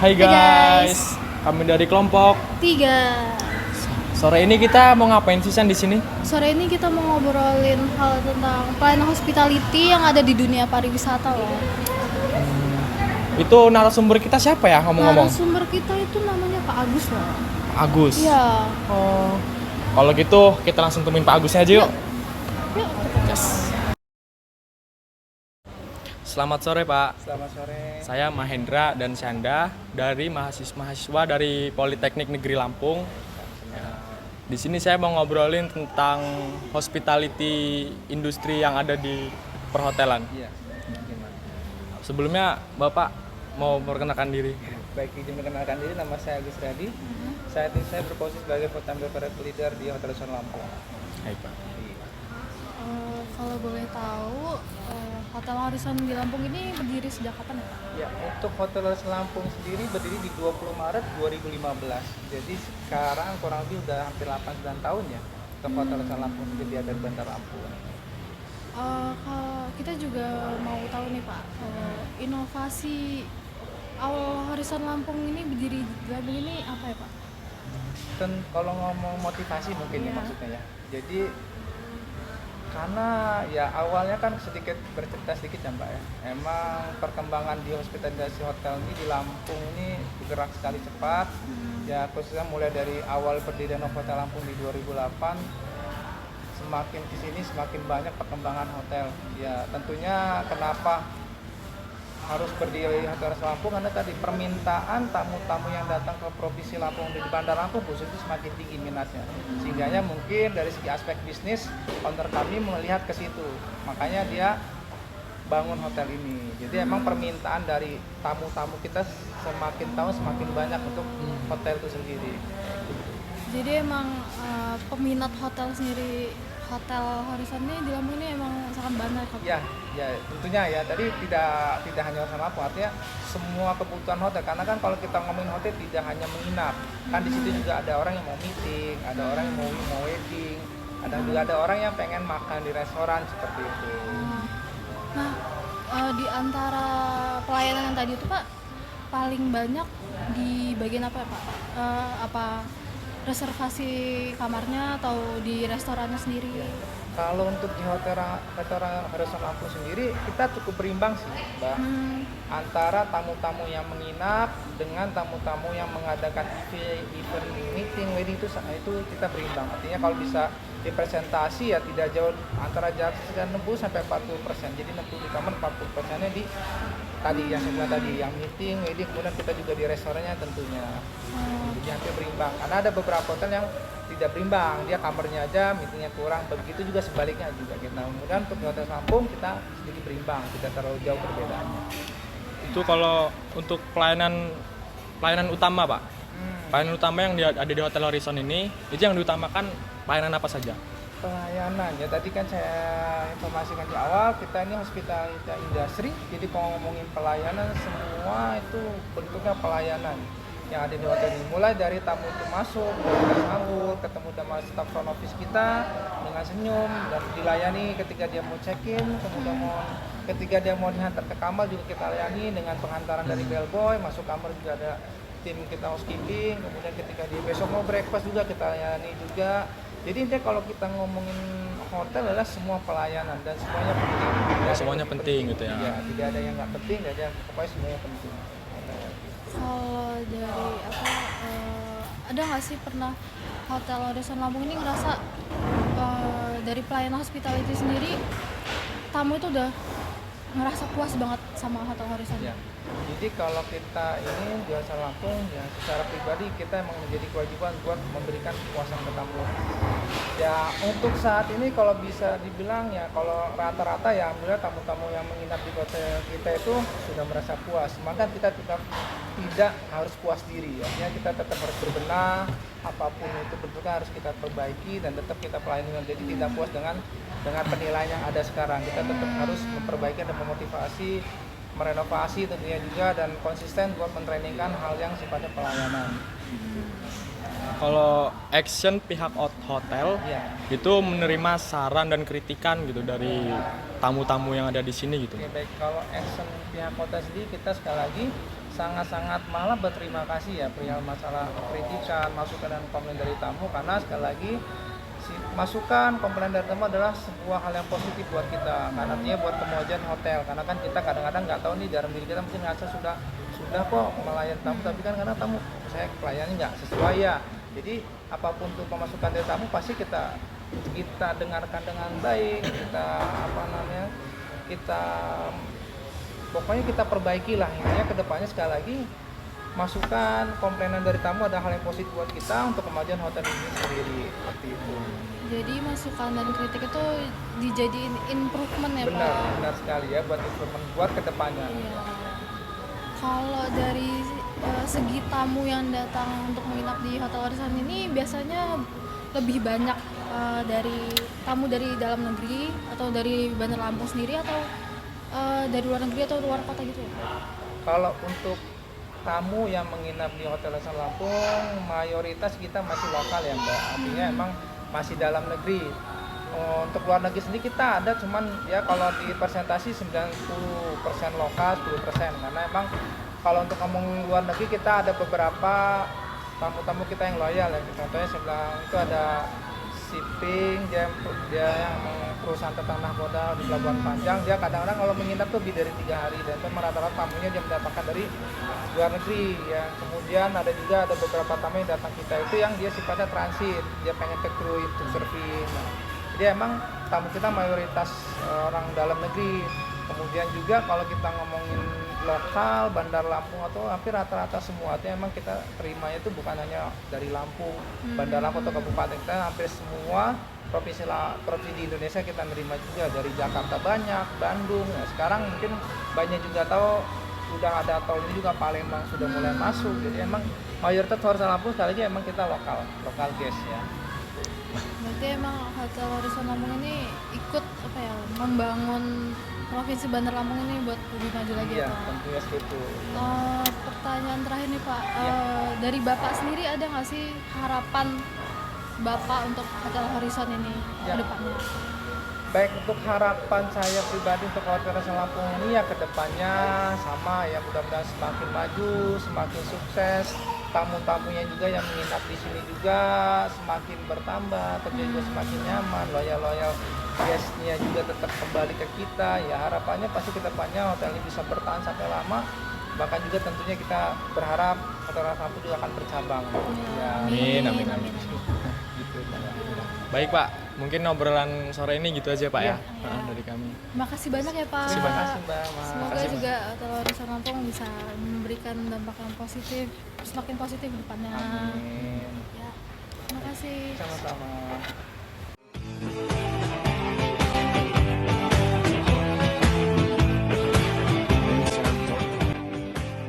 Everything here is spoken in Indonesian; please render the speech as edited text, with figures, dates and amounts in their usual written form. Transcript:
Hai guys, kami dari kelompok. 3. Sore ini kita mau ngapain sih San di sini? Sore ini kita mau ngobrolin hal tentang pelayanan hospitality yang ada di dunia pariwisata loh. Itu narasumber kita siapa ya ngomong-ngomong? Narasumber kita itu namanya Pak Agus loh. Pak Agus. Iya. Oh. Kalau gitu kita langsung temuin Pak Agusnya aja yuk. Yuk kita gas. Selamat sore Pak. Selamat sore. Saya Mahendra dan Syanda dari mahasiswa dari Politeknik Negeri Lampung. Ya. Di sini saya mau ngobrolin tentang hospitality industri yang ada di perhotelan. Iya. Gimana? Sebelumnya Bapak mau memperkenalkan diri. Baik, izin mengenalkan diri, nama saya Agus Radi. Saat ini saya berposisi sebagai Food and Beverage Leader di Hotel Horizon Lampung. Hai Pak. Kalau boleh tahu, Hotel Horizon di Lampung ini berdiri sejak kapan ya Pak? Ya, untuk Hotel Horizon Lampung sendiri berdiri di 20 Maret 2015. Jadi sekarang kurang lebih udah hampir 8-9 tahun ya untuk Hotel Horizon Lampung sendiri ada di Bandar Lampung. Kalau kita juga mau tahu nih Pak, inovasi awal Horizon Lampung ini berdiri di Lampung ini apa ya Pak? Dan kalau ngomong motivasi mungkin ya Iya. maksudnya ya. Jadi karena ya awalnya kan sedikit bercerita sedikit ya Mbak ya. Emang perkembangan di hospitality hotel ini di Lampung ini bergerak sekali cepat. Ya khususnya mulai dari awal pendirian Hotel Lampung di 2008, semakin kesini semakin banyak perkembangan hotel. Ya tentunya kenapa harus berdiri Hotel Lampung karena tadi permintaan tamu-tamu yang datang ke provinsi Lampung di Bandar Lampung khususnya semakin tinggi minatnya, sehingganya mungkin dari segi aspek bisnis owner kami melihat ke situ, makanya dia bangun hotel ini. Jadi emang permintaan dari tamu-tamu kita semakin tahun semakin banyak untuk hotel itu sendiri. Jadi emang peminat hotel sendiri, Hotel Horizon ini di Lampung ini emang sangat banyak Pak. Ya tentunya ya. Tadi tidak hanya sama apa, artinya semua kebutuhan hotel. Karena kan kalau kita ngomongin hotel tidak hanya menginap, kan di situ juga ada orang yang mau meeting, ada orang yang mau wedding, ada orang yang pengen makan di restoran seperti itu. Nah, di antara pelayanan yang tadi itu Pak, paling banyak di bagian apa ya Pak? Apa reservasi kamarnya atau di restorannya sendiri? Kalau untuk di hotel Horizon Lampung sendiri kita cukup berimbang sih Mbak, antara tamu-tamu yang menginap dengan tamu-tamu yang mengadakan event meeting wedding itu kita berimbang. Artinya kalau bisa dipresentasi ya tidak jauh antara jarak sekitar 60 sampai 40%. Jadi 60 di kamar, 40%-nya di tadi yang saya bilang tadi, yang meeting wedding, kemudian kita juga di restorannya tentunya. Jadi hampir berimbang. Karena ada beberapa hotel yang tidak berimbang, dia kamarnya aja, meetingnya kurang. Begitu juga sebaliknya juga. Kemudian untuk Hotel Lampung kita sedikit berimbang, tidak terlalu jauh perbedaannya. Itu kalau untuk pelayanan utama Pak. Pelayanan utama yang ada di Hotel Horizon ini, itu yang diutamakan pelayanan apa saja? Pelayanan ya, tadi kan saya informasikan di awal, kita ini hospitality industry. Jadi kalau ngomongin pelayanan semua itu bentuknya pelayanan yang ada di hotel ini, mulai dari tamu itu masuk, kita sambut, ketemu sama staff front office kita dengan senyum dan dilayani ketika dia mau check-in, kemudian ketika dia mau dihantar ke kamar juga kita layani dengan pengantaran dari bellboy, masuk kamar juga ada tim kita housekeeping, kemudian ketika dia besok mau breakfast juga kita layani juga. Jadi intinya kalau kita ngomongin hotel adalah semua pelayanan dan semuanya penting. Semuanya penting gitu ya. Iya, tidak ada yang nggak penting, tidak ada yang pokoknya semuanya penting. Kalau dari ada nggak sih pernah Hotel Horizon Lampung ini ngerasa dari pelayanan hospitality sendiri tamu itu udah ngerasa puas banget sama Hotel Horizon? Ya. Jadi kalau kita ini di Hotel Lampung ya secara pribadi kita emang menjadi kewajiban buat memberikan kepuasan ke tamu. Ya untuk saat ini kalau bisa dibilang ya kalau rata-rata ya alhamdulillah tamu-tamu yang menginap di hotel kita itu sudah merasa puas. Maka kita tetap tidak harus puas diri ya. Kita tetap harus berbenah, apapun itu bentuknya harus kita perbaiki dan tetap kita pelayani. Jadi tidak puas dengan penilaian yang ada sekarang. Kita tetap harus memperbaiki dan memotivasi, merenovasi tentunya juga dan konsisten buat mentrainingkan hal yang sifatnya pelayanan. Kalau action pihak hotel Ya. itu menerima saran dan kritikan gitu dari tamu-tamu yang ada di sini gitu. Oke, baik. Kalau action pihak hotel sendiri kita sekali lagi sangat-sangat malah berterima kasih ya perihal masalah kritikan, masukan dan komplain dari tamu, karena sekali lagi masukan komplain dari tamu adalah sebuah hal yang positif buat kita, karena artinya buat kemajuan hotel. Karena kan kita kadang-kadang nggak tahu nih, dalam diri kita mungkin ngerasa sudah kok melayani tamu, tapi kan karena tamu saya pelayannya nggak sesuai ya. Jadi apapun tuh pemasukan dari tamu pasti kita dengarkan dengan baik, kita pokoknya kita perbaiki lah. Intinya kedepannya sekali lagi masukan komplainan dari tamu ada hal yang positif buat kita untuk kemajuan hotel ini sendiri, seperti itu. Jadi masukan dan kritik itu dijadiin improvement ya Benar, Pak? benar sekali ya, buat improvement buat kedepannya. Iya. Kalau dari segi tamu yang datang untuk menginap di Hotel Horizon ini biasanya lebih banyak dari tamu dari dalam negeri atau dari Bandar Lampung sendiri, atau dari luar negeri atau luar kota gitu ya? Kalau untuk tamu yang menginap di Hotel Horizon Lampung, mayoritas kita masih lokal ya Mbak. Artinya emang masih dalam negeri. Untuk luar negeri sendiri kita ada, cuman ya kalau di persentasi 90% lokal, 10%. Karena emang kalau untuk ngomong luar negeri kita ada beberapa tamu-tamu kita yang loyal ya. Contohnya sebelah itu ada shipping, dia yang perusahaan tentang nahkoda di Pelabuhan Panjang. Dia kadang-kadang kalau menginap tuh lebih dari 3 hari, dan itu rata-rata tamunya dia mendatangkan dari luar negeri ya. Kemudian ada beberapa tamu yang datang kita itu yang dia sifatnya transit, dia pengen ke cruise untuk surfing. Nah, jadi emang tamu kita mayoritas orang dalam negeri. Kemudian juga kalau kita ngomongin lokal, Bandar Lampung atau hampir rata-rata semua, itu emang kita terimanya itu bukan hanya dari Lampung, Bandar Lampung atau kabupaten, kita hampir semua provinsi di Indonesia kita nerima juga, dari Jakarta banyak, Bandung. Nah, sekarang mungkin banyak juga tahu sudah ada tol ini juga, Palembang sudah mulai masuk. Jadi emang mayoritas Horizon Lampung sekali lagi emang kita lokal guys ya. Berarti emang Hotel Horizon Lampung ini ikut membangun Provinsi Bandar Lampung ini buat lebih maju lagi Iya, ya Pak? tentunya seperti itu. Pertanyaan terakhir nih Pak, Iya. dari Bapak sendiri ada nggak sih harapan Bapak untuk Hotel Horizon ini Ya. ke depannya? Baik, untuk harapan saya pribadi untuk Hotel Horizon Lampung ini ya kedepannya sama ya, mudah-mudahan semakin maju, semakin sukses, tamu-tamunya juga yang menginap di sini juga semakin bertambah, kerja juga semakin nyaman, loyal guestnya juga tetap kembali ke kita. Ya harapannya pasti kedepannya hotel ini bisa bertahan sampai lama, bahkan juga tentunya kita berharap Hotel Horizon Lampung juga akan bercabang. Ya, Amin. gitu. Baik Pak, mungkin obrolan sore ini gitu aja Pak ya, Iya. dari kami. Makasih banyak ya Pak. Terima kasih Mbak. Semoga Makasih, Mbak. juga Hotel Horizon Lampung bisa memberikan dampak yang positif, semakin positif ke depannya. Amin. Ya, terima kasih. Sama-sama.